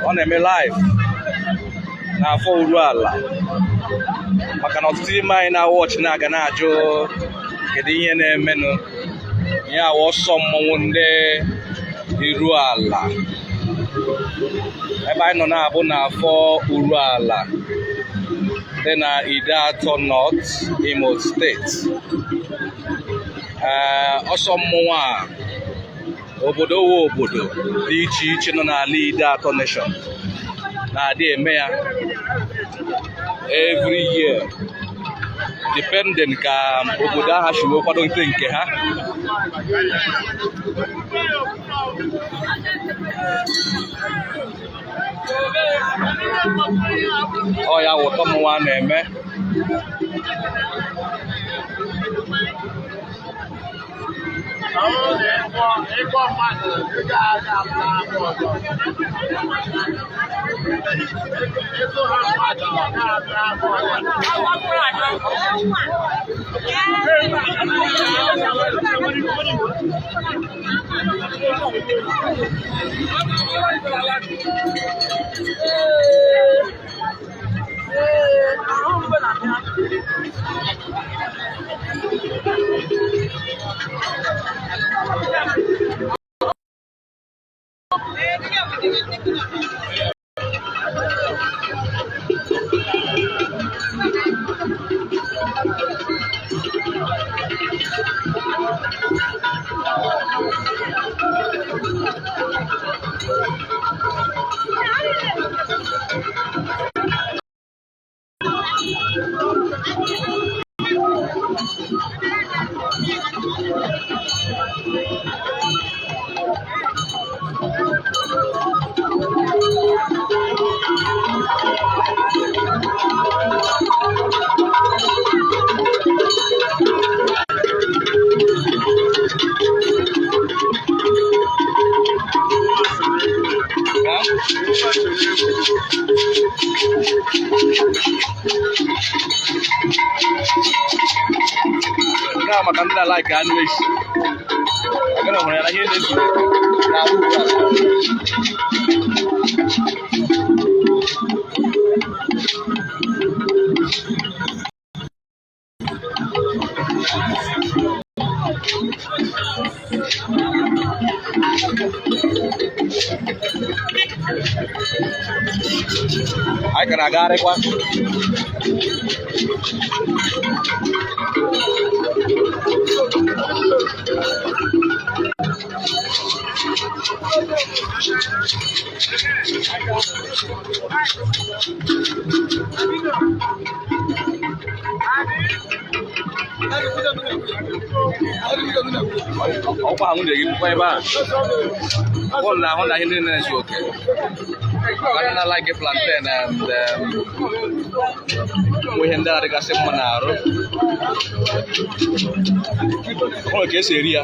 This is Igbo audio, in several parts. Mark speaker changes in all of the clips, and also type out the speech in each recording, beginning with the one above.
Speaker 1: On a live na afọ uru ala maka na ọtụtụ ime anyị na-watch na-aga na-ajụ kedu ihe na-emenụ ya awụ ọsọ mmọnwụ ndị iru ala ebe anyị nọ na-abụ na afọ uru ala dị na Idato North, Imo State. Ọsọ mmọnwụ a obodo dị iche iche nọ n'ala Idato Nation na-adị eme ya every year depending ka obodo ahụ si wee kwado nke ha. Ọ ya wụtọ mmọnwụ a na-eme Nah, makan tidak like anyways. Akan orang yang lagi ni ay kena agare kwa Ông bà không để cái quay ba, con là hiện nay là okay. Karena like plantain and we hindari kasih menaruh. Oh, ke seria.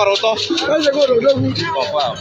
Speaker 1: Oto. Oh, wow.